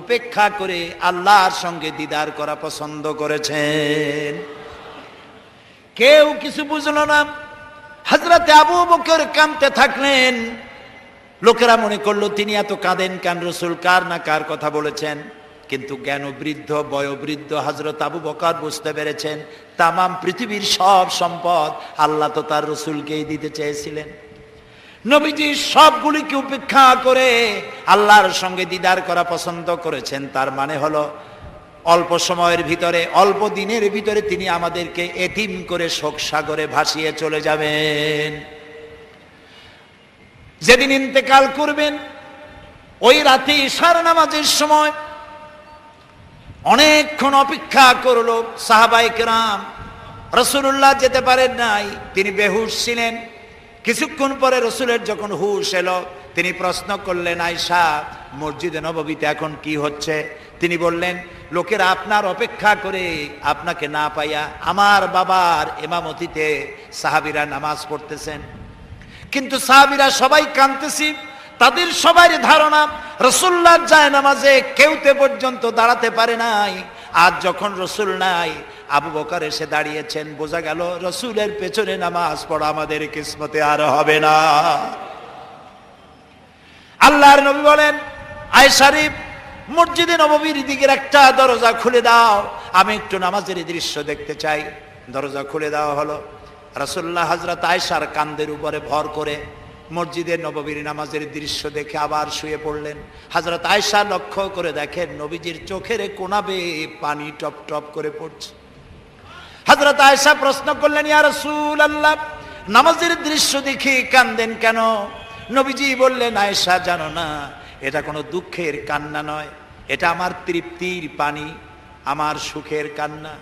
উপেক্ষা করে আল্লাহর সঙ্গে দিদার করা পছন্দ করেছেন। কেউ কিছু বুঝলো না। হযরতে আবু বকর কাঁদতে থাকলেন। লোকেরা মনে করলো তিনি এত কাঁদেন কেন, রাসূল কার না কার কথা বলেছেন। কিন্তু জ্ঞানবৃদ্ধ বয়োবৃদ্ধ হযরত আবু বকর বুঝতে পেরেছেন তামাম পৃথিবীর সব সম্পদ আল্লাহ তো তার রাসূলকেই দিতে চেয়েছিলেন। নবীজি সবগুলিকে উপেক্ষা করে আল্লাহর সঙ্গে দিদার করা পছন্দ করেছেন। তার মানে হলো অল্প সময়ের ভিতরে, অল্প দিনের ভিতরে তিনি আমাদেরকে এতিম করে শোক সাগরে ভাসিয়ে চলে যাবেন। যেদিন ইন্তেকাল করবেন ওই রাতে ইশার নামাজের সময় অনেকক্ষণ অপেক্ষা করলো সাহাবায়ে কেরাম। রাসূলুল্লাহ যেতে পারেন নাই, তিনি বেহুশ ছিলেন। কিছুক্ষণ পরে রাসূলের যখন হুশ এলো তিনি প্রশ্ন করলেন, আয়েশা মসজিদে নববীতে এখন কি হচ্ছে? তিনি বললেন, লোকেরা আপনার অপেক্ষা করে আপনাকে না পাইয়া আমার বাবার ইমামতিতে সাহাবীরা নামাজ পড়তেছেন। কিন্তু সাহাবীরা সবাই কাঁদতেছি। তাদের সবার ধারণা রাসূলুল্লাহর জায়নামাজে কেউতে পর্যন্ত দাঁড়াতে পারে নাই। আজ যখন রাসূল নাই, আবু বকর এসে দাঁড়িয়েছেন, বোঝা গেল রাসূলের পেছনে নামাজ পড়া আমাদের কিসমতে আর হবে না। আল্লাহর নবী বলেন, আয়েশা রে মসজিদে নববীর দিকের একটা দরজা খুলে দাও, আমি একটু নামাজের দৃশ্য দেখতে চাই। দরজা খুলে দেওয়া হলো। রাসূলুল্লাহ হযরত আয়েশার কাঁধের উপরে ভর করে মসজিদে নববীর নামাজের দৃশ্য দেখে আবার শুয়ে পড়লেন। হযরত আয়েশা লক্ষ্য করে দেখেন নবীজির চোখের কোনা বেয়ে পানি টপ টপ করে পড়ছে। হযরত আয়েশা প্রশ্ন করলেন, ইয়া রাসূলুল্লাহ নামাজের দৃশ্য দেখে কাঁদেন কেন? নবীজি বললেন, আয়েশা জানো না এটা কোনো দুঃখের কান্না নয়, এটা আমার তৃপ্তির পানি, আমার সুখের কান্না।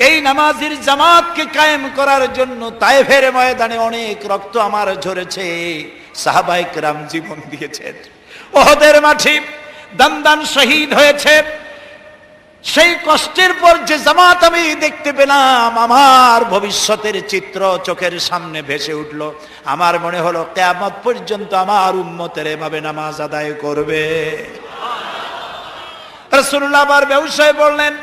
এই নামাজের জামাতকে কায়েম করার জন্য তায়েফের ময়দানে অনেক রক্ত আমার ঝরেছে, সাহাবায়ে কেরাম জীবন দিয়েছেন, উহুদের মাঠে দান দান শহীদ হয়েছে। সেই কষ্টের পর যে জামাত আমি দেখতে পেলাম, আমার ভবিষ্যতের চিত্র চোখের সামনে ভেসে উঠল। আমার মনে হলো কিয়ামত পর্যন্ত আমার উম্মতের এভাবে নামাজ আদায় করবে। রাসূলুল্লাহ আবার বেহুশ হয়ে পড়লেন।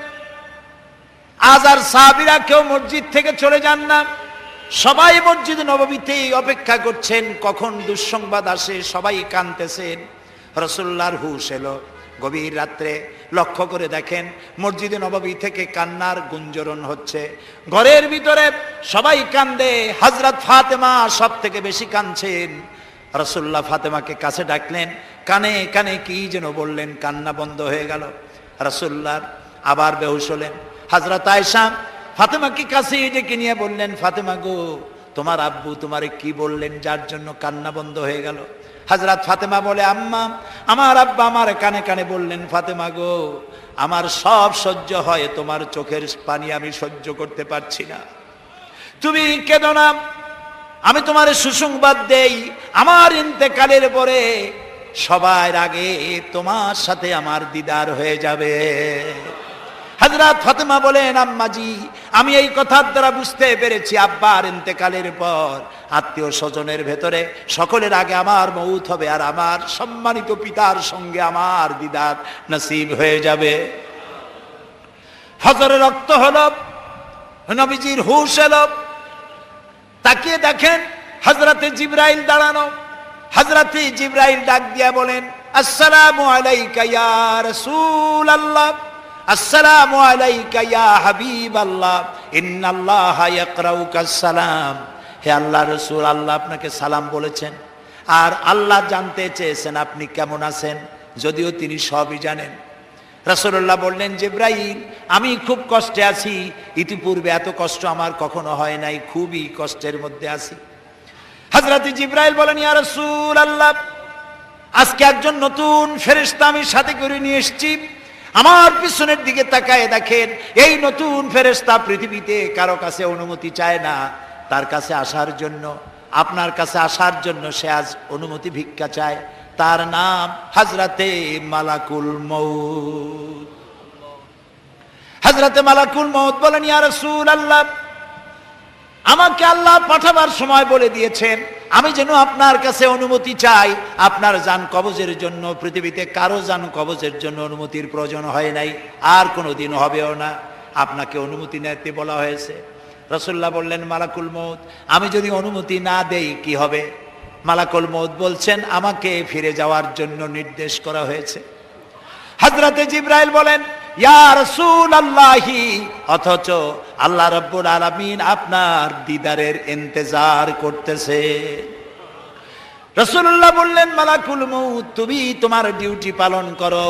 আজ আর সাহাবীরা কেউ মসজিদ থেকে চলে যান না, সবাই মসজিদ নববীতেই অপেক্ষা করছেন কখন দুঃসংবাদ আসে। সবাই কাঁদতেছেন। রাসূলুল্লাহর হুশ এলো গভীর রাত্রে। লক্ষ্য করে দেখেন মসজিদে নববী থেকে কান্নার গুঞ্জরণ হচ্ছে। ঘরের ভিতরে সবাই কান্দে, হযরত ফাতেমা সব থেকে বেশি কাঁদছেন। রাসূলুল্লাহ ফাতেমাকে কাছে ডাকলেন, কানে কানে কি যেন বললেন, কান্না বন্ধ হয়ে গেল। রাসূলুল্লাহ আবার বেহুশ হলেন। হযরত আয়েশা ফাতেমাকে কাছে ডেকে নিয়ে বললেন, ফাতেমা গো তোমার আব্বু তোমারে কি বললেন যার জন্য কান্না বন্ধ হয়ে গেল? হযরত ফাতেমা বলে, আম্মা আমার আব্বা আমার কানে কানে বললেন, ফাতেমা গো আমার সব সহ্য হয়, তোমার চোখের পানি আমি সহ্য করতে পারছি না, তুমি কেঁদো না। আমি তোমার সুসংবাদ দেই, আমার ইন্তেকালের পরে সবার আগে তোমার সাথে আমার দিদার হয়ে যাবে। হযরত ফাতেমা বলেন, আম্মাজি আমি এই কথার দ্বারা বুঝতে পেরেছি আব্বার ইন্তেকালের পর আত্মীয় স্বজনের ভেতরে সকলের আগে আমার মউত হবে, আর আমার সম্মানিত পিতার সঙ্গে আমার দিদার নসিব হয়ে যাবে। ফজরের রক্ত হলো, নবীজির হুশ এলো। তাকিয়ে দেখেন হযরতে জিবরাইল দাঁড়ানো। হযরতে জিবরাইল ডাক দিয়া বলেন, আসসালামু আলাইকা ইয়া রাসূলুল্লাহ, আসসালামু আলাইকা ইয়া হাবিবাল্লাহ, ইন্নাল্লাহা ইয়াকরাউকাস সালাম। হে আল্লাহর রাসূল, আল্লাহ আপনাকে সালাম বলেছেন, আর আল্লাহ জানতে চেয়েছেন আপনি কেমন আছেন, যদিও তিনি সবই জানেন। রাসূলুল্লাহ বললেন, জিবরাইল আমি খুব কষ্টে আছি, ইতিপূর্বে এত কষ্ট আমার কখনো হয় নাই, খুবই কষ্টের মধ্যে আছি। হযরত জিবরাইল বলেন, ইয়া রাসূলুল্লাহ আজকে একজন নতুন ফেরেশতা আমি সাথে করে নিয়ে এসেছি। আমার পিছনের দিকে তাকায় দেখেন এই নতুন ফেরেশতা পৃথিবীতে কারো কাছে অনুমতি চায় না, তার কাছে আসার জন্য, আপনার কাছে আসার জন্য সে আজ অনুমতি ভিক্ষা চায়। তার নাম হযরতে মালাকুল মউত। হযরতে মালাকুল মউত বলেন, ইয়া রাসূলুল্লাহ আমাকে আল্লাহ পাঠাবার সময় বলে দিয়েছেন আমি যেন আপনার কাছে অনুমতি চাই। আপনার জান কবজের জন্য পৃথিবীতে কারো জান কবজের জন্য অনুমতির প্রয়োজন হয় নাই, আর কোনোদিন হবেও না। আপনাকে অনুমতি নিতে বলা হয়েছে। রাসূলুল্লাহ বললেন, মালাকুল মউত, আমি যদি অনুমতি না দেই কি হবে? মালাকুল মউত বলছেন, আমাকে ফিরে যাওয়ার জন্য নির্দেশ করা হয়েছে। হযরতে জিবরাইল বলেন, ইয়া রাসূলুল্লাহি, অথচ আল্লাহ রাব্বুল আলামিন আপনার দিদারের ইন্তজার করতেছে। রাসূলুল্লাহ বললেন, মালাকুল মউত, তুমি তোমার ডিউটি পালন করো,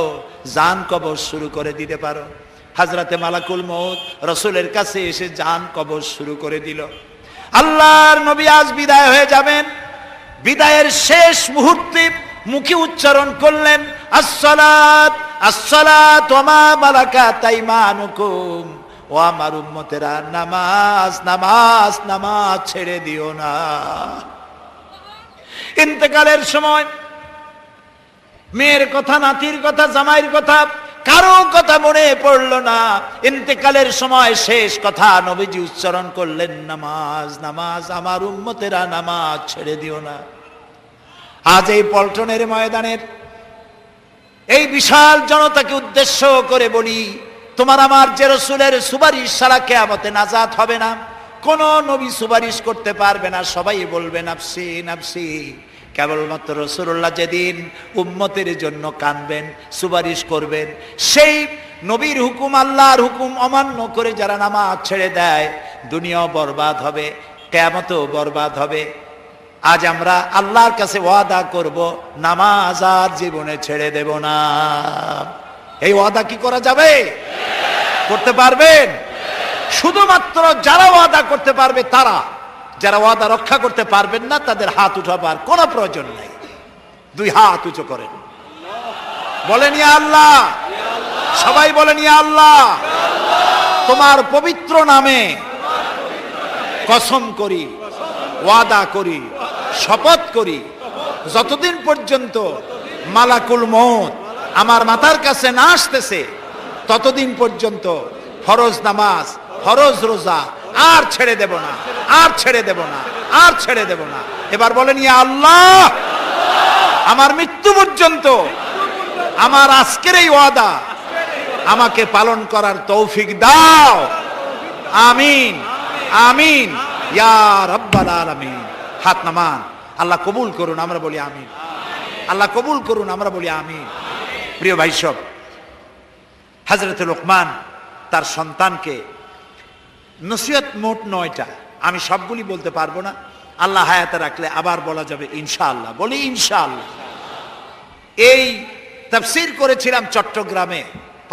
জান কবজ শুরু করে দিতে পারো। হযরতে মালাকুল মউত রাসূলের কাছে এসে জান কবজ শুরু করে দিল। আল্লাহর নবী আজ বিদায় হয়ে যাবেন। বিদায়ের শেষ মুহূর্তে মুখে উচ্চারণ করলেন, আসসালাত আসসালাত ওয়া মা মালাকাত আইমানুকুম, ও আমার উম্মতেরা, নামাজ নামাজ নামাজ ছেড়ে দিও না। ইন্তেকালের সময় মেয়ের কথা, নাতির কথা, জামাইয়ের কথা, কারো কথা মনে পড়ল না। ইন্তেকালের সময় শেষ কথা নবীজি উচ্চারণ করলেন, নামাজ নামাজ, আমার উম্মতেরা নামাজ ছেড়ে দিও না। আজ এই পল্টনের ময়দানের এই বিশাল জনতাকে উদ্দেশ্য করে বলি, তোমার আমার যে রাসূলের সুপারিশ ছাড়া কিয়ামতে নাজাত হবে না। কোন নবী সুপারিশ করতে পারবে না, সবাই বলবে নাফসি নাফসি। কেবলমাত্র রাসূলুল্লাহ যেদিন উম্মতের জন্য কাঁদবেন, সুপারিশ করবেন, সেই নবীর হুকুম, আল্লাহর হুকুম অমান্য করে যারা নামাজ ছেড়ে দেয়, দুনিয়াও বরবাদ হবে, কিয়ামতও বরবাদ হবে। আজ আমরা আল্লাহর কাছে ওয়াদা করব, নামাজ আর জীবনে ছেড়ে দেব না। এই ওয়াদা কি করা যাবে? করতে পারবেন? শুধুমাত্র যারা ওয়াদা করতে পারবে তারা। যারা ওয়াদা রক্ষা করতে পারবেন না, তাদের হাত উঠাবার কোনো প্রয়োজন নাই। দুই হাত উঁচু করেন, বলেন ইয়া আল্লাহ। সবাই বলেন ইয়া আল্লাহ, তোমার পবিত্র নামে কসম করি, ওয়াদা করি, শপথ করি, যতদিন পর্যন্ত মালাকুল মউত আমার মাথার কাছে না আসতেছে, ততদিন পর্যন্ত ফরজ নামাজ, ফরজ রোজা আর ছেড়ে দেব না, আর ছেড়ে দেব না, আর ছেড়ে দেব না। এবার বলেন ইয়া আল্লাহ, আমার মৃত্যু পর্যন্ত আমার আজকের এই ওয়াদা আমাকে পালন করার তৌফিক দাও। আমিন আমিন ইয়া রাব্বাল আলামিন। হাত নামান। আল্লাহ কবুল করুন, আমরা বলি আমিন। আল্লাহ কবুল করুন, আমরা বলি আমিন। প্রিয় ভাই সব, হযরত লোকমান তার সন্তানকে নসিহত মোট 9টা, আমি সবগুলি বলতে পারবো না, আল্লাহ হায়াতে রাখলে আবার বলা যাবে ইনশাআল্লাহ। বলি ইনশাআল্লাহ। এই তাফসীর করেছিলাম চট্টগ্রামে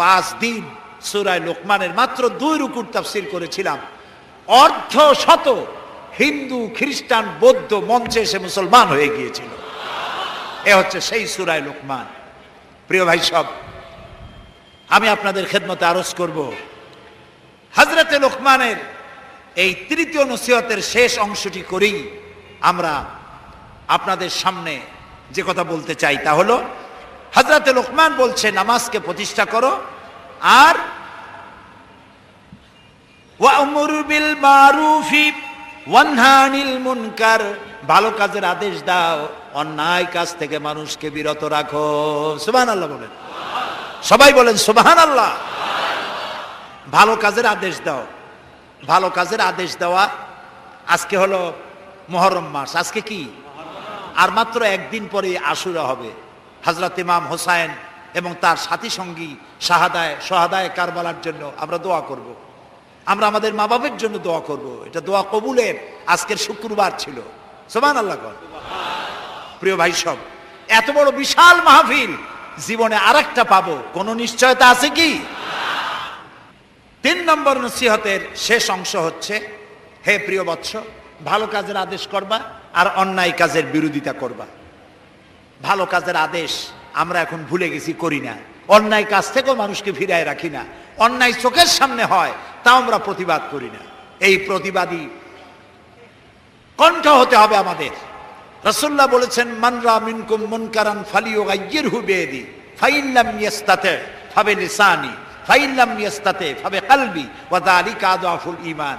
5 দিন। সূরা লোকমানের মাত্র 2 রুকুর তাফসীর করেছিলাম। অর্ধ শত হিন্দু, খ্রিস্টান, বৌদ্ধ মঞ্চে এসে মুসলমান হয়ে গিয়েছিল। এ হচ্ছে সেই সূরা লোকমান। প্রিয় ভাই সব, আমি আপনাদের খেদমতে আরজ করব, হযরতে লোকমানের এই তৃতীয় নসিহতের শেষ অংশটি করেই আমরা আপনাদের সামনে যে কথা বলতে চাই তা হলো, হযরতে লোকমান বলছে নামাজকে প্রতিষ্ঠা করো, আর ওয়া'মুর বিল মারুফি ওয়ানহা আনিল মুনকার, ভালো কাজের আদেশ দাও, অন্যায় কাজ থেকে মানুষকে বিরত রাখো। সুবহানাল্লাহ বলেন, সবাই বলেন সুবহানাল্লাহ। ভালো কাজের আদেশ দাও। ভালো কাজের আদেশ দেওয়া। আজকে হলো মুহররম মাস, আজকে কি? আর মাত্র একদিন পরে আশুরা হবে। হযরত ইমাম হোসাইন এবং তার সাথী সঙ্গী শাহাদায়ে কারবালার জন্য আমরা দোয়া করব। আমরা আমাদের মা বাবার জন্য দোয়া করব। এটা দোয়া কবুলের আজকের শুক্রবার ছিল। সুবহানাল্লাহ। প্রিয় ভাই সব, এত বড় বিশাল মাহফিল জীবনে আরেকটা পাবো কোনো নিশ্চয়তা আছে কি? 3 নম্বর নসিহতের শেষ অংশ হচ্ছে, হে প্রিয় বৎস, ভালো কাজের আদেশ করবা আর অন্যায় কাজের বিরোধিতা করবা। ভালো কাজের আদেশ আমরা এখন ভুলে গেছি, করি না। অন্যায় কাজ থেকেও মানুষকে ফিরায় রাখি না। অন্যায় চোখের সামনে হয়, তাও আমরা প্রতিবাদ করি না। এই প্রতিবাদী কণ্ঠ হতে হবে আমাদের। রাসূলুল্লাহ বলেছেন, মান রা মিনকুম মুনকারান ফালিয়ুগাইয়িরহু বিয়াদি ফাইন লাম ইস্তাতি ফাবিলিসানি ফাইন লাম ইস্তাতি ফাবিকলবি ওয়া যালিকা আযআফুল ঈমান।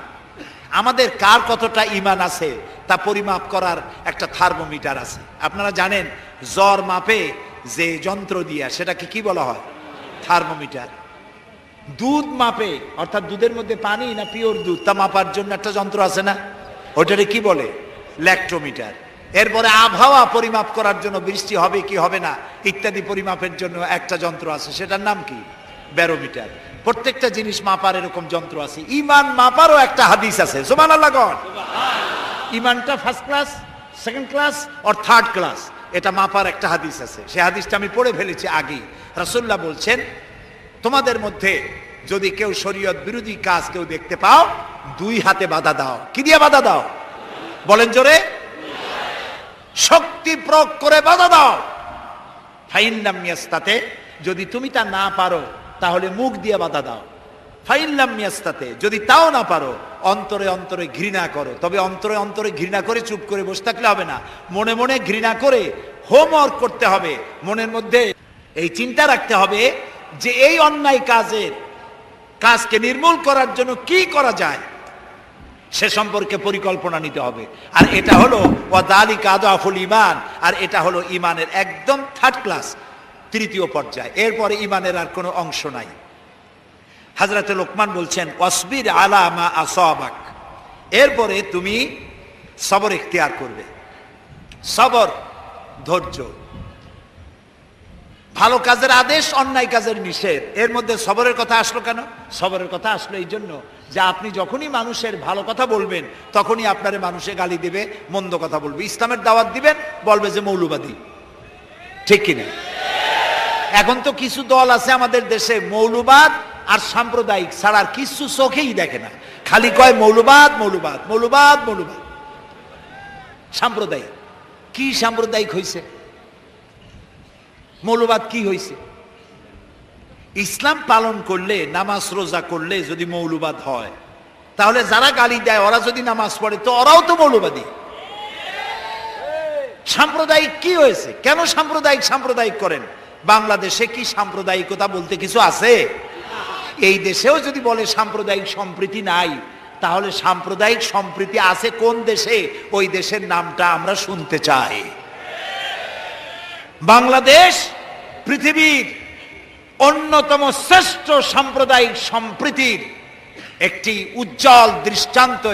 আমাদের কার কতটা ঈমান আছে তা পরিমাপ করার একটা থার্মোমিটার আছে। আপনারা জানেন জ্বর মাপে যে যন্ত্র দিয়া সেটাকে কি বলা হয়? থার্মোমিটার। দুধ মাপে, অর্থাৎ দুধের মধ্যে পানি না পিওর দুধ তা মাপার জন্য একটা যন্ত্র আছে না, ওটারে কি বলে? ল্যাক্টোমিটার। এরপরে আবহাওয়া পরিমাপ করার জন্য, বৃষ্টি হবে কি হবে না ইত্যাদি পরিমাপের জন্য একটা যন্ত্র আছে, সেটার নাম কি? ব্যারোমিটার। প্রত্যেকটা জিনিস মাপার এরকম যন্ত্র আছে। ঈমান মাপারও একটা হাদিস আছে, সুবহানাল্লাহ গণ। ঈমানটা ফার্স্ট ক্লাস, সেকেন্ড ক্লাস আর থার্ড ক্লাস, এটা মাপার একটা হাদিস আছে। সেই হাদিসটা আমি পড়ে ফেলেছি আগেই। রাসূলুল্লাহ বলছেন, তোমাদের মধ্যে যদি কেউ শরীয়ত বিরোধী কাজ কেউ দেখতে পাও, দুই হাতে বাধা দাও। কি দিয়ে বাধা দাও? বলেন জোরে। শক্তি প্রয়োগ করে বাধা দাও। ফাইন লাম ইয়াস্তাতে, যদি তুমি তা না পারো তাহলে মুখ দিয়ে বাধা দাও। ফাইন লাম ইয়াস্তাতে, যদি তাও না পারো অন্তরে অন্তরে ঘৃণা করো। তবে অন্তরে অন্তরে ঘৃণা করে চুপ করে বসে থাকলে হবে না, মনে মনে ঘৃণা করে হোমওয়ার্ক করতে হবে। মনের মধ্যে এই চিন্তা রাখতে হবে যে এই অন্যায় কাজকে নির্মূল করার জন্য কি করা যায়, সে সম্পর্কে পরিকল্পনা নিতে হবে। আর এটা হলো ওয়াদালিকা আদআফুল ঈমান, আর এটা হলো ঈমানের একদম থার্ড ক্লাস, তৃতীয় পর্যায়। এরপরে ঈমানের আর কোনো অংশ নাই। হযরত লোকমান বলছেন, ওয়াসবির আলা মা আসাবাক, এরপরে তুমি সবর ইখতিয়ার করবে। সবর, ধৈর্য। ভালো কাজের আদেশ, অন্যায় কাজের নিষেধ, এর মধ্যে সবরের কথা আসলো কেন? সবরের কথা আসলো এই জন্য যে আপনি যখনই মানুষের ভালো কথা বলবেন তখনই আপনারে মানুষে গালি দিবে, মন্দ কথা বলবে। ইসলামের দাওয়াত দিবেন, বলবে যে মৌলবাদী। ঠিক কিনা? এখন তো কিছু দল আছে আমাদের দেশে, মৌলবাদ আর সাম্প্রদায়িক ছাড়া আর কিছু চোখেই দেখে না, খালি কয় মৌলবাদ মৌলবাদ মৌলবাদ মৌলবাদ। সাম্প্রদায়িক কি? সাম্প্রদায়িক হইছে? মৌলবাদ কি হইছে? ইসলাম পালন করলে, নামাজ রোজা করলে যদি মৌলবাদ হয়, তাহলে যারা গালি দেয় ওরা যদি নামাজ পড়ে তো ওরাও তো মৌলবাদী। সাম্প্রদায়িক কি হয়েছে? কেন সাম্প্রদায়িক করেন? বাংলাদেশে কি সাম্প্রদায়িকতা বলতে কিছু আছে? এই দেশেও যদি বলে সাম্প্রদায়িক সম্প্রীতি নাই, তাহলে সাম্প্রদায়িক সম্প্রীতি আছে কোন দেশে? ওই দেশের নামটা আমরা শুনতে চাই। বাংলাদেশ পৃথিবীর অন্যতম শ্রেষ্ঠ সাম্প্রদায়িক সম্প্রীতির একটি উজ্জ্বল দৃষ্টান্ত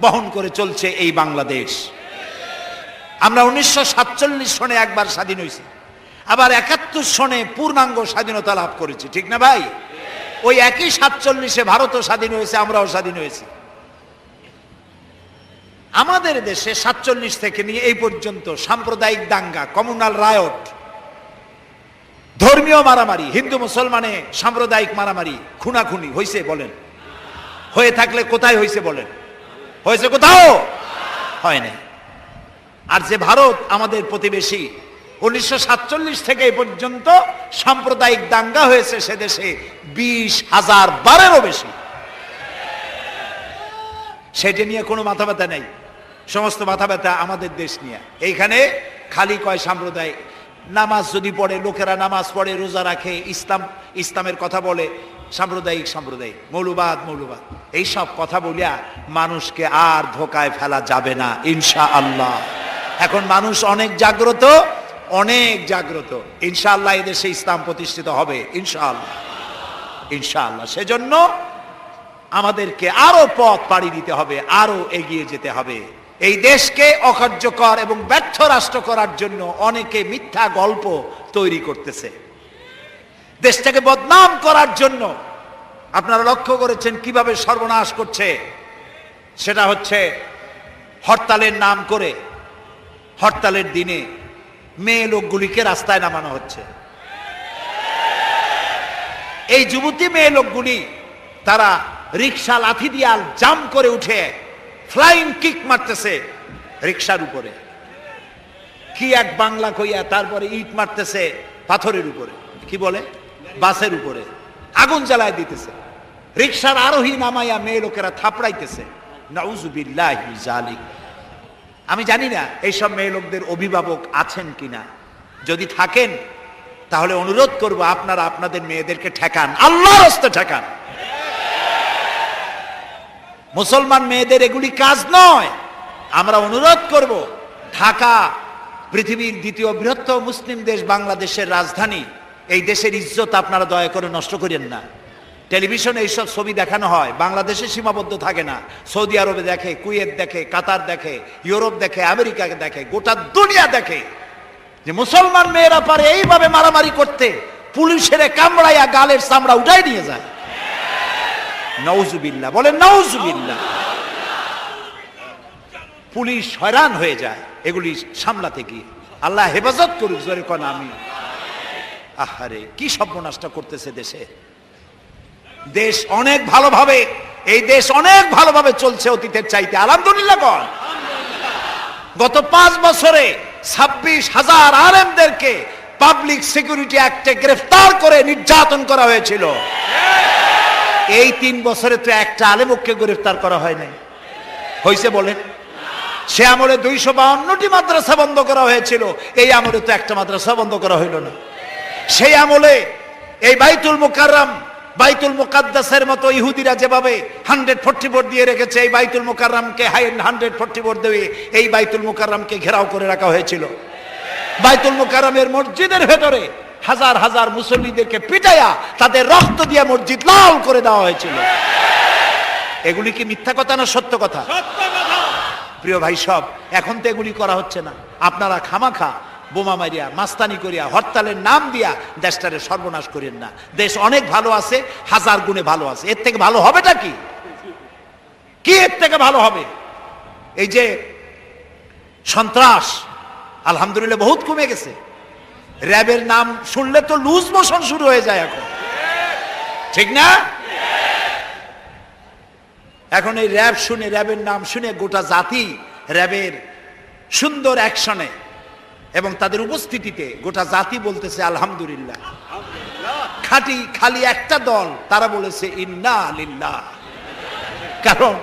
বহন করে চলছে এই বাংলাদেশ। আমরা 1947 সনে একবার স্বাধীন হয়েছি, আবার 71 সনে পূর্ণাঙ্গ স্বাধীনতা লাভ করেছি, ঠিক না ভাই? ওই একই 47-এ ভারতও স্বাধীন হয়েছে, আমরাও স্বাধীন হয়েছি। আমাদের দেশে 47 থেকে নিয়ে এই পর্যন্ত সাম্প্রদায়িক দাঙ্গা, কমিউনাল রায়ট, ধর্মীয় মারামারি, হিন্দু মুসলমানে সাম্প্রদায়িক মারামারি, খুনাখুনি হয়েছে বলেন? হয়ে থাকলে কোথায় হয়েছে বলেন? হয়েছে কোথাও? হয় না। আর যে ভারত আমাদের প্রতিবেশী, 1947 থেকে এই পর্যন্ত সাম্প্রদায়িক দাঙ্গা হয়েছে সে দেশে 20,000 বারেরও বেশি। সেটা নিয়ে কোনো মাথা ব্যথা নেই, সমস্ত মাথা ব্যথা আমাদের দেশ নিয়ে। এইখানে খালি কয় সাম্প্রদায়িক। নামাজ যদি পড়ে, লোকেরা নামাজ পড়ে, রোজা রাখে, ইসলামের কথা বলে, সাম্প্রদায়িক মৌলবাদ এইসব কথা বলিয়া মানুষকে আর ধোকায় ফেলা যাবে না ইনশাআল্লাহ। এখন মানুষ অনেক জাগ্রত ইনশাআল্লাহ। এদেশে ইসলাম প্রতিষ্ঠিত হবে ইনশাআল্লাহ। সেজন্য আমাদেরকে আরো পথ পাড়ি দিতে হবে, আরো এগিয়ে যেতে হবে। এই দেশকে অকার্যকর এবং ব্যর্থ রাষ্ট্র করার জন্য অনেকে মিথ্যা গল্প তৈরি করতেছে, দেশটাকে বদনাম করার জন্য। আপনারা লক্ষ্য করেছেন কিভাবে সর্বনাশ করছে? সেটা হচ্ছে হরতালের নাম করে, হরতালের দিনে মেয়ে লোকগুলিকে রাস্তায় নামানো হচ্ছে। এই যুবতী মেয়ে লোকগুলি তারা রিক্সা লাথি দিয়ে জাম করে উঠে ফ্লাইং কিক মারতেছে রিক্সার উপরে, কি এক বাংলা কইয়া, তারপরে ইট মারতেছে পাথরের উপরে, কি বলে, বাসের উপরে আগুন জ্বালায় দিতেছে, রিক্সার আরোহী নামাইয়া মেয়ে লোকেরা থাপড়াইতেছে। নাউযুবিল্লাহি মিন যালিক। আমি জানি না এইসব মেয়ে লোকদের অভিভাবক আছেন কিনা, যদি থাকেন তাহলে অনুরোধ করব আপনারা আপনাদের মেয়েদেরকে ঠেকান, আল্লাহর রাস্তায় ঠেকান। মুসলমান মেয়েদের এগুলি কাজ নয়। আমরা অনুরোধ করব, ঢাকা পৃথিবীর দ্বিতীয় বৃহত্তম মুসলিম দেশ, বাংলাদেশের রাজধানী। এই দেশের ইজ্জত আপনারা দয়া করে নষ্ট করেন না। টেলিভিশনে এইসব ছবি দেখানো হয়, বাংলাদেশে সীমাবদ্ধ থাকে না। সৌদি আরবে দেখে, কুয়েত দেখে, কাতার দেখে, ইউরোপ দেখে, আমেরিকা দেখে, গোটা দুনিয়া দেখে যে মুসলমান মেয়েরা পারে এইভাবে মারামারি করতে, পুলিশের কামড়াইয়া গালের চামড়া উঠাই নিয়ে যায়। নাউজুবিল্লাহ, বলেন নাউজুবিল্লাহ। পুলিশ হয়রান হয়ে যায় এগুলি সামলাতে গিয়ে। আল্লাহ হেফাজত করুক, জোরে কোন আমিন। আহারে কি সর্বনাশটা করতেছে দেশে। দেশ অনেক ভালোভাবে, এই দেশ অনেক ভালোভাবে চলছে অতীতের চাইতে, আলহামদুলিল্লাহ কোন। গত 5 বছরে 26,000 আলেমদেরকে পাবলিক সিকিউরিটি অ্যাক্টে গ্রেফতার করে নির্যাতন করা হয়েছিল। এই 3 বছরে তো একটা আলেমকে গ্রেফতার করা হয় নাই। হয়েছে বলেন? সে আমলে 252টি মাদ্রাসা বন্ধ করা হয়েছিল, এই আমলে তো একটা মাদ্রাসা বন্ধ করা হইল না। সেই আমলে এই বাইতুল মুকাররম, বাইতুল মুকাদ্দাসের মতো ইহুদিরা যেভাবে 144 দিয়ে রেখেছে, এই বাইতুল মুকাররমকে 144 দিয়ে এই বাইতুল মুকাররমকে ঘেরাও করে রাখা হয়েছিল। বাইতুল মুকাররমের মসজিদের ভেতরে হাজার হাজার মুসল্লিদেরকে পিটাইয়া তাদের রক্ত দিয়ে মসজিদ লাল করে দেওয়া হয়েছিল। এগুলি কি মিথ্যা কথা না সত্য কথা? প্রিয় ভাই সব, এখন তো এগুলি করা হচ্ছে না। আপনারা খামাখা বোমা মারিয়া, মাস্তানি করিয়া, হরতালের নাম দিয়া দেশটারে সর্বনাশ করেন না। দেশ অনেক ভালো আছে, 1000 গুণে ভালো আছে। এর থেকে ভালো হবেটা কি? কি এর থেকে ভালো হবে? এই যে সন্ত্রাস, আলহামদুলিল্লাহ বহুত কমে গেছে। র্যাবের নাম শুনলে তো লুজ মোশন শুরু হয়ে যায় এখন, ঠিক না? এখন এই র্যাব শুনে, র্যাবের নাম শুনে গোটা জাতি র্যাবের সুন্দর অ্যাকশনে এবং তাদের উপস্থিতিতে গোটা জাতি বলতেছে আলহামদুলিল্লাহ। খালি একটা দল তারা বলেছে ইন্না লিল্লাহ। কারণ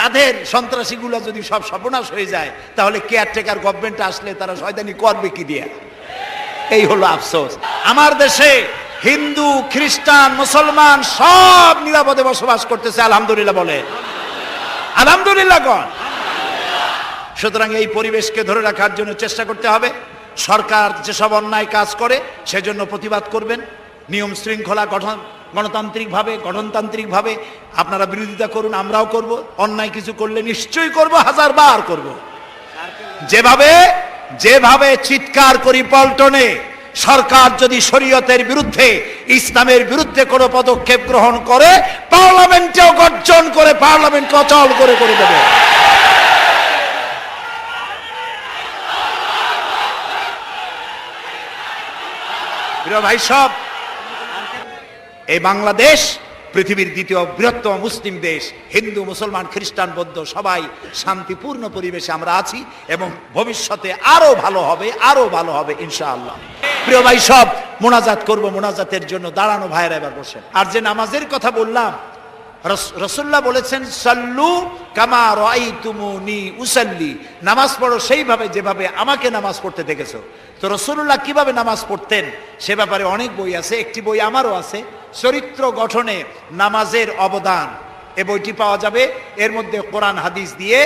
তাদের সন্ত্রাসীগুলো যদি সব সর্বনাশ হয়ে যায়, তাহলে কেয়ারটেকার গভর্নমেন্ট আসলে তারা শয়তানি করবে কি দিয়ে? এই হলো আফসোস। আমার দেশে হিন্দু, খ্রিস্টান, মুসলমান সব নিরাপদে বসবাস করতেছে, আলহামদুলিল্লাহ বলে। আলহামদুলিল্লাহ কোন। সুতরাং এই পরিবেশকে ধরে রাখার জন্য চেষ্টা করতে হবে। সরকার যেসব অন্যায় কাজ করে সেজন্য প্রতিবাদ করবেন। নিয়ম শৃঙ্খলা গঠনতান্ত্রিকভাবে আপনারা বিরোধিতা করুন, আমরাও করব। অন্যায় কিছু করলে নিশ্চয়ই করব, 1000 বার করব। যেভাবে চিৎকার করি পল্টনে, সরকার যদি শরীয়তের বিরুদ্ধে, ইসলামের বিরুদ্ধে কোনো পদক্ষেপ গ্রহণ করে, পার্লামেন্টেও গর্জন করে পার্লামেন্টকে অচল করে দেবে। প্রিয় ভাই সব, এই বাংলাদেশ পৃথিবীর দ্বিতীয় বৃহত্তম মুসলিম দেশ। হিন্দু, মুসলমান, খ্রিস্টান, বৌদ্ধ সবাই শান্তিপূর্ণ পরিবেশে আমরা আছি এবং ভবিষ্যতে আরো ভালো হবে ইনশাআল্লাহ। প্রিয় ভাই সব, মোনাজাত করব। মোনাজাতের জন্য দাঁড়ানো ভাইরা এবার বসেন। আর যে নামাজের কথা বললাম, রাসূলুল্লাহ বলেছেন সাল্লু কামা রাআইতুমুনি উসাল্লি, নামাজ পড়ো সেইভাবে যেভাবে আমাকে নামাজ পড়তে দেখেছো। তো রাসূলুল্লাহ কিভাবে নামাজ পড়তেন সে ব্যাপারে অনেক বই আছে। একটি বই আমারও আছে, চরিত্র গঠনে নামাজের অবদান। এই বইটি পাওয়া যাবে। এর মধ্যে কোরআন হাদিস দিয়ে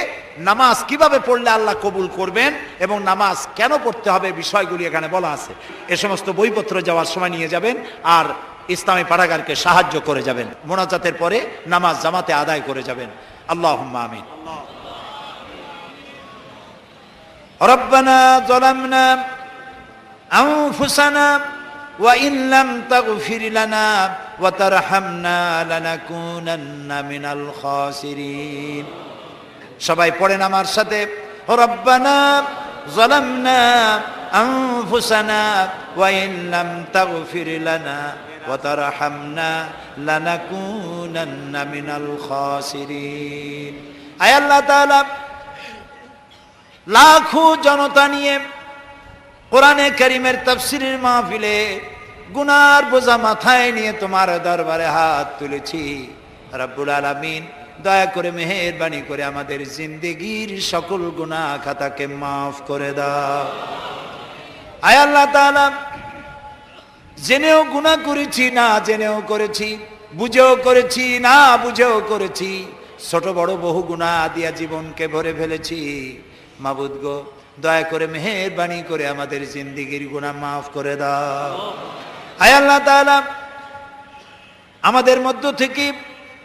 নামাজ কিভাবে পড়লে আল্লাহ কবুল করবেন এবং নামাজ কেন পড়তে হবে বিষয়গুলি এখানে বলা আছে। এ সমস্ত বইপত্র যাওয়ার সময় নিয়ে যাবেন আর ইসলামী পাঠাগারকে সাহায্য করে যাবেন। মোনাজাতের পরে নামাজ জামাতে আদায় করে যাবেন। আল্লাহুম্মা আমিন। রব্বানা যালামনা আনফুসানা ওয়া ইন লাম তাগফির লানা ওয়া তারহামনা লানাকুনান্না মিনাল খাসিরিন। সবাই পড়েন আমার সাথে, রব্বানা যালামনা আনফুসানা ওয়া ইন লাম তাগফির লানা ওয়া তারহামনা লানাকুনান্না মিনাল খাসিরিন। আয় আল্লাহ তাআলা, লাখো জনতা নিয়ে কোরআনে কারীমের তাফসীরের মাহফিলে গুনার বোঝা মাথায় নিয়ে তোমার দরবারে হাত তুলেছি। রব্বুল আলামিন, দয়া করে মেহেরবানি করে আমাদের জিন্দেগীর সকল গুনাহ খাতাকে মাফ করে দাও। আয় আল্লাহ তাআলা, জেনেও গুনাহ করেছি, না জেনেও করেছি, বুঝেও করেছি, না বুঝেও করেছি, ছোট বড় বহু গুনাহ দিয়া জীবনকে ভরে ফেলেছি। মাবুদ গো, দয়া করে মেহেরবানি করে আমাদের জিন্দেগির গুনাহ মাফ করে দাও। আয় আল্লাহ তাআলা, আমাদের মধ্য থেকে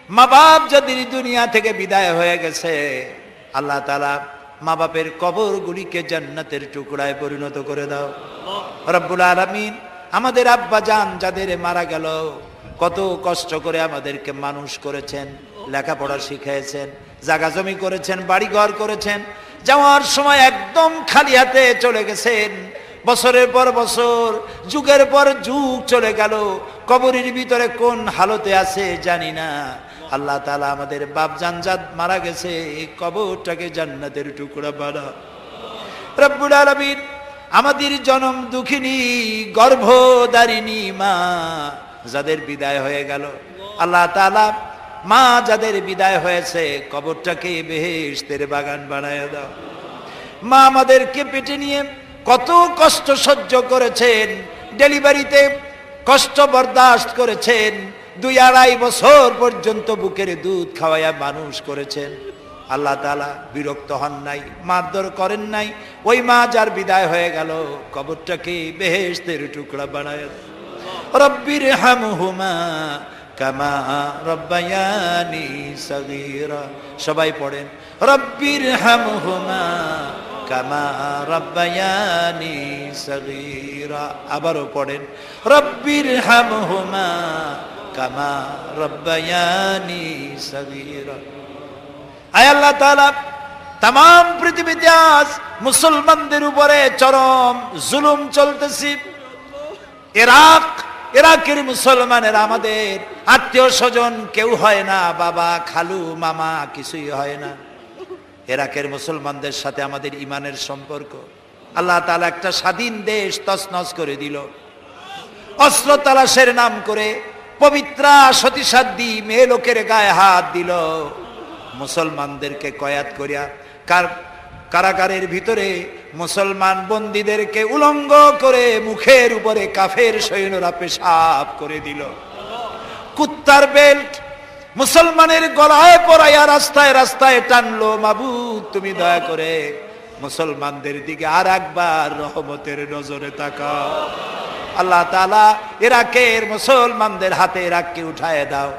মা বাপ যাদের দুনিয়া থেকে বিদায় হয়ে গেছে, আল্লাহ তাআলা মা বাপের কবরগুলিকে জান্নাতের টুকরায় পরিণত করে দাও। রব্বুল আলামিন, আমাদের আব্বা জান যাদের মারা গেল, কত কষ্ট করে আমাদেরকে মানুষ করেছেন, লেখাপড়া শিখিয়েছেন, জায়গা জমি করেছেন, বাড়ি ঘর করেছেন, যাওয়ার সময় একদম খালি হাতে চলে গেছেন। বছরের পর বছর, যুগের পর যুগ চলে গেল, কবরের ভিতরে কোন হালতে আছে জানি না। আল্লাহ তাআলা আমাদের বাপ জানজাত মারা গেছে, এই কবরটাকে জান্নাতের টুকরা বানাও। রব্বুল আলামিন, আমাদের জনম দুঃখিনী গর্ভধারিণী মা যাদের বিদায় হয়ে গেল, আল্লাহ তাআলা মা যাদের বিদায় হয়েছে, কবরটাকে বেহেশতের বাগান বানায় দাও। মা আমাদেরকে পেটে নিয়ে কত কষ্ট সহ্য করেছেন, ডেলিভারিতে কষ্ট বরদাস্ত করেছেন, 2-2.5 বছর পর্যন্ত বুকের দুধ খাওয়াইয়া মানুষ করেছেন। আল্লাহ তাআলা বিরক্ত হন নাই, মারধর করেন নাই। ওই মা যার বিদায় হয়ে গেল, কবরটাকে বেহেশতের টুকরা বানায় দাও। রব্বির হামহুমা কামা রব্বায়ানি সগীরা। সবাই পড়েন, রব্বির হামহুমা কামা রব্বায়ানি সগীরা। আবারও পড়েন, রব্বির হামহুমা কামা রব্বায়ানি সগীরা। আয় আল্লাহ তাআলা, तमाम পৃথিবীতে আজ মুসলমানদের উপরে চরম জুলুম চলতেছে। ইরাকের মুসলমানেরা আমাদের আত্মীয় স্বজন কেউ হয় না, বাবা খালু মামা কিছুই হয় না। ইরাকের মুসলমানদের সাথে আমাদের ইমানের সম্পর্ক, আল্লাহ তাআলা একটা স্বাধীন দেশ তছনছ করে দিল। অস্ত্র তালাশের নাম করে পবিত্রা সতীসাধ্যী মেয়ে লোকের গায়ে হাত দিল। মুসলমানদেরকে কয়াত করিয়া কারাগারের ভিতরে মুসলমান বন্দীদেরকে উলঙ্গ করে মুখের উপরে কাফের সৈন্যরা পেশাব করে দিল। কুত্তার বেল্ট মুসলমানের গলায় পরাইয়া রাস্তায় রাস্তায় টানলো। মাবুদ, তুমি দয়া করে মুসলমানদের দিকে আর একবার রহমতের নজরে তাকাও। আল্লাহ তাআলা ইরাকের মুসলমানদের হাতে ইরাককে উঠায় দাও।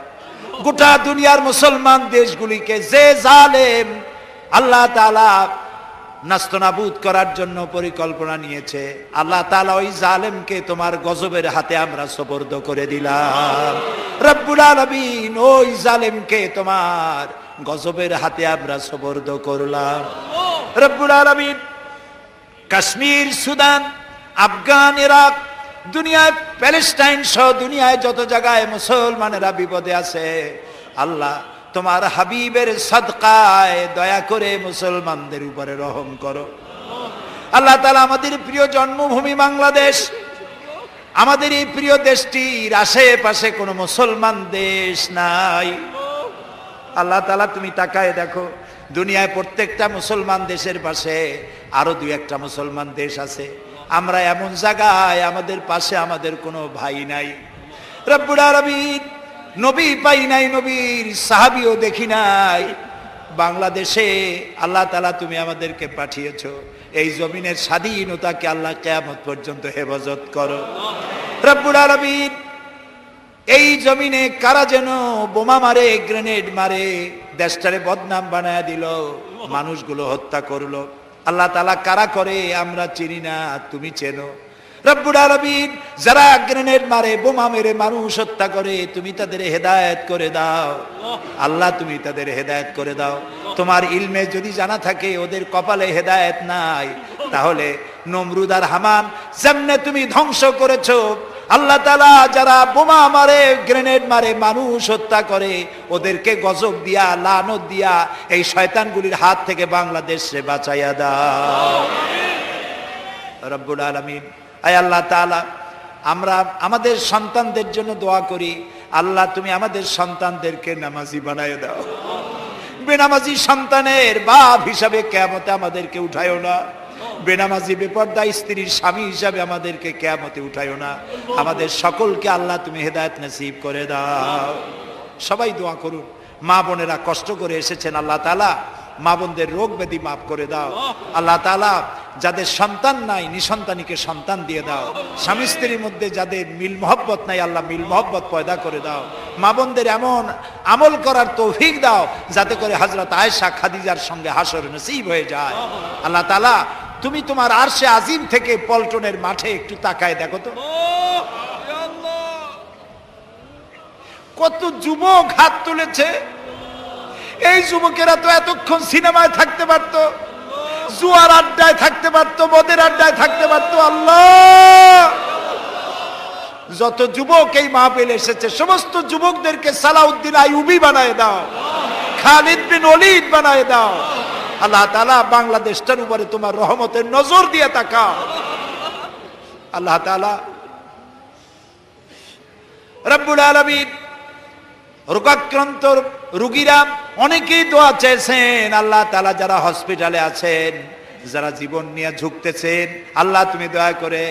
গোটা দুনিয়ার মুসলমান দেশগুলিকে যে জালেম আল্লাহ তাআলা নাস্তনাবুদ করার জন্য পরিকল্পনা নিয়েছে, আল্লাহ তাআলা ওই জালেমকে তোমার গজবের হাতে আমরা সুপর্দ করে দিলাম। রব্বুল আলামিন, ওই জালেমকে তোমার গজবের হাতে আমরা সুপর্দ করলাম। রব্বুল আলামিন, কাশ্মীর, সুদান, আফগান, ইরাক, দুনিয়ায় প্যালেস্টাইন সহ দুনিয়ায় যত জায়গায় মুসলমানেরা বিপদে আছে, আল্লাহ তোমার হাবিবের সাদকায় দয়া করে মুসলমানদের উপরে রহম করো। আল্লাহ তাআলা, আমাদের প্রিয় জন্মভূমি বাংলাদেশ, আমাদের এই প্রিয় দেশটির আশেপাশে কোনো মুসলমান দেশ নাই। আল্লাহ তাআলা, তুমি তাকায় দেখো, দুনিয়ায় প্রত্যেকটা মুসলমান দেশের পাশে আরো 2-1টা মুসলমান দেশ আছে। আমরা এমন জায়গায়, আমাদের পাশে আমাদের কোনো ভাই নাই। রব্বুল আলামিন, নবী পাই নাই, নবীর সাহাবীও দেখি নাই। বাংলাদেশে আল্লাহ তাআলা তুমি আমাদেরকে পাঠিয়েছো, এই জমিনের স্বাধীনতাকে আল্লাহ কিয়ামত পর্যন্ত হেফাজত করো। রব্বুল আলামিন, এই জমিনে কারা যেন বোমা মারে, গ্রেনেড মারে, দেশটারে বদনাম বানায় দিল, মানুষগুলো হত্যা করলো। আল্লাহ তাআলা কারা করে আমরা চিনি না, তুমি চেনো। রব্বুল আলামিন, যারা গ্রেনেড মারে, বোমা মেরে মানুষ হত্যা করে, তুমি তাদের হেদায়েত করে দাও। আল্লাহ, তুমি তাদের হেদায়েত করে দাও। তোমার ইলমে যদি জানা থাকে ওদের কপালে হেদায়েত নাই, তাহলে নমরুদ আর হামান যেমনে তুমি ধ্বংস করেছো, আল্লাহ তাআলা যারা বোমা মারে, গ্রেনেড মারে, মানুষ হত্যা করে, ওদেরকে গজব দিয়া, লানত দিয়া এই শয়তানগুলির হাত থেকে বাংলাদেশে বাঁচাইয়া দাও। রব্বুল আলামিন, আয় আল্লাহ তাআলা, আমরা আমাদের সন্তানদের জন্য দোয়া করি। আল্লাহ, তুমি আমাদের সন্তানদেরকে নামাজি বানায় দাও। বেনামাজি সন্তানের বাপ হিসাবে কিয়ামতে আমাদেরকে উঠায়ো না। বেনামাজি বেপর্দা স্ত্রীর স্বামী হিসাবে আমাদেরকে কিয়ামতে উঠায়ো না। আমাদের সকলকে আল্লাহ তুমি হেদায়েত নসিব করে দাও। সবাই দোয়া করুন। মা বোনেরা কষ্ট করে এসেছেন, আল্লাহ তাআলা মা বোনদের রোগ ব্যাধি মাফ করে দাও। আল্লাহ তাআলা যাদের সন্তান নাই নিঃসন্তানীকে সন্তান দিয়ে দাও। স্বামী স্ত্রীর মধ্যে যাদের মিল মহব্বত নাই আল্লাহ মিল মহব্বত পয়দা করে দাও। মা বোনদের এমন আমল করার তৌফিক দাও যাতে করে হযরত আয়েশা খাদিজার সঙ্গে হাসর নসিব হয়ে যায়। আল্লাহ তাআলা তুমি তোমার আরশে আজিম থেকে পল্টনের মাঠে একটু তাকায় দেখো তো, কত যুবক হাত তুলেছে। এই যুবকেরা তো এতক্ষণ সিনেমায় থাকতে পারতো, জুয়ার আড্ডায় থাকতে পারতো, মদের আড্ডায় থাকতে পারতো। আল্লাহ যত যুবক এই মাহফিলে এসেছে সমস্ত যুবকদেরকে সালাউদ্দিন আইয়ুবী বানায় দাও, খালিদ বিন ওলীদ বানায় দাও। আল্লাহ তাআলা বাংলাদেশটার উপরে তোমার রহমতের নজর দিয়ে তাকাও। আল্লাহ তাআলা রব্বুল আলামিন রোগাক্রান্ত রোগীরা অনেকেই দোয়া চেয়েছেন। আল্লাহ তাআলা যারা হসপিটালে আছেন, যারা জীবন নিয়ে ঝুঁকতেছেন, আল্লাহ তুমি দয়া করে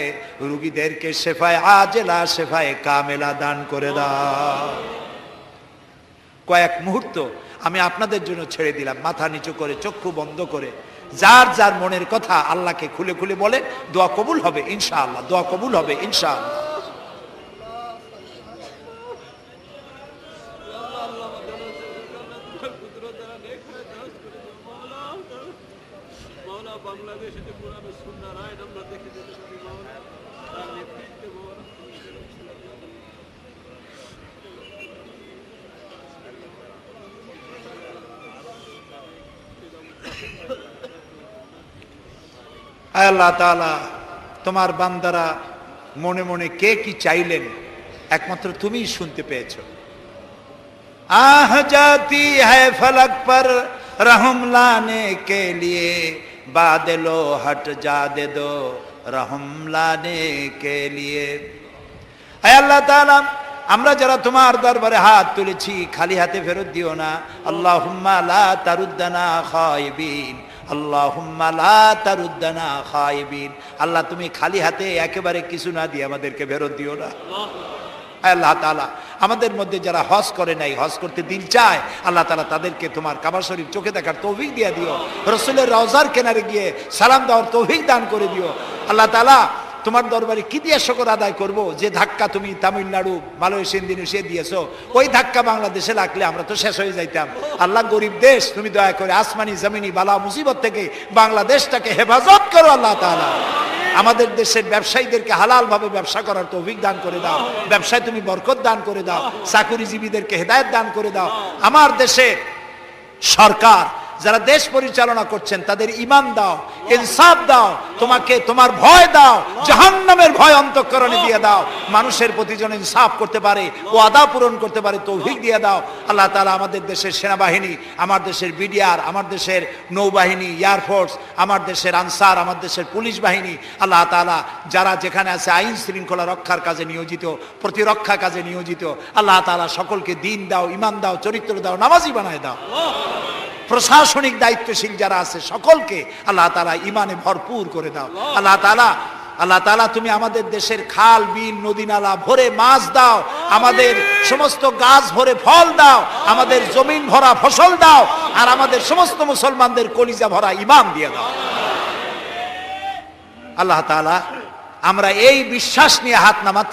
রোগীদেরকে শেফায়ে আজেলা শেফায়ে কামেলা দান করে দাও। কয়েক মুহূর্ত আমি আপনাদের জন্য ছেড়ে দিলাম, মাথা নিচু করে চক্ষু বন্ধ করে যার যার মনের কথা আল্লাহকে খুলে খুলে বলে দোয়া কবুল হবে ইনশাআল্লাহ, দোয়া কবুল হবে ইনশাআল্লাহ। আল্লাহ তাআলা তোমার বান্দারা মনে মনে কে কি চাইলেন একমাত্র তুমিই শুনতে পেয়েছো। আহ জাতি হ্যায় ফলক পর রহম লানে কে লিয়ে বাদলো হট যা দে দো রহম লানে কে লিয়ে। আয় আল্লাহ তাআলা আমরা যারা তোমার দরবারে হাত তুলেছি খালি হাতে ফেরত দিও না। আল্লাহুম্মা লা তারুদ্দানা খায়বিন, আল্লাহুম্মা লা তারুদ্দানা খায়বিন। আল্লাহ তুমি খালি হাতে একেবারে কিছু না দিয়ে আমাদেরকে ফেরত দিও না। আল্লাহ তাআলা আমাদের মধ্যে যারা হজ করে নাই, হজ করতে দিল চায়, আল্লাহ তাআলা তাদেরকে তোমার কাবা শরীফ চোখে দেখার তৌফিক দিয়ে দিও। রাসূলের রওজার কিনারে গিয়ে সালাম দেওয়ার তৌফিক দান করে দিও। আল্লাহ তাআলা তোমার দরবারে কি দিয়ে শুকর আদায় করব? যে ধাক্কা তুমি তামিলনাড়ু মালয়েশিয়া ইন্দোনেশিয়া দিয়েছো, ওই ধাক্কা বাংলাদেশে লাগলে আমরা তো শেষ হয়ে যাইতাম। আল্লাহ গরিব দেশ, তুমি দয়া করে আসমানি জমিনি বালা মুসিবত থেকে বাংলাদেশটাকে হেফাজত করো। আল্লাহ তাআলা আমাদের দেশের ব্যবসায়ীদেরকে হালাল ভাবে ব্যবসা করার তৌফিক দান করে দাও। ব্যবসায় তুমি বরকত দান করে দাও। চাকুরিজীবীদেরকে হেদায়েত দান করে দাও। আমার দেশে সরকার যারা দেশ পরিচালনা করছেন তাদের ঈমান দাও, ইনসাফ দাও, তোমাকে তোমার ভয় দাও, জাহান্নামের ভয় অন্তঃকরণে দিয়ে দাও। মানুষের প্রতি যেন ইনসাফ করতে পারে, ওয়াদা পূরণ করতে পারে তৌফিক দিয়ে দাও। আল্লাহ তাআলা আমাদের দেশের সেনাবাহিনী, আমার দেশের বিডিআর, আমার দেশের নৌবাহিনী, এয়ারফোর্স, আমার দেশের আনসার, আমার দেশের পুলিশ বাহিনী, আল্লাহ তাআলা যারা যেখানে আছে আইন শৃঙ্খলা রক্ষার কাজে নিয়োজিত, প্রতিরক্ষা কাজে নিয়োজিত, আল্লাহ তাআলা সকলকে দিন দাও, ঈমান দাও, চরিত্র দাও, নামাজি বানায় দাও। প্রশাসনিক দায়িত্বশীল যারা আছে সকলকে আল্লাহ তাআলা ঈমানে ভরপুর করে দাও। আল্লাহ তাআলা তুমি আমাদের দেশের খাল বিল নদী নালা ভরে মাছ দাও, আমাদের সমস্ত গাছ ভরে ফল দাও, আমাদের জমিন ভরা ফসল দাও, আর আমাদের সমস্ত মুসলমানদের কলিজা ভরা ঈমান দিয়ে দাও। আল্লাহ তাআলা আমরা এই বিশ্বাস নিয়ে হাত নামাচ্ছি।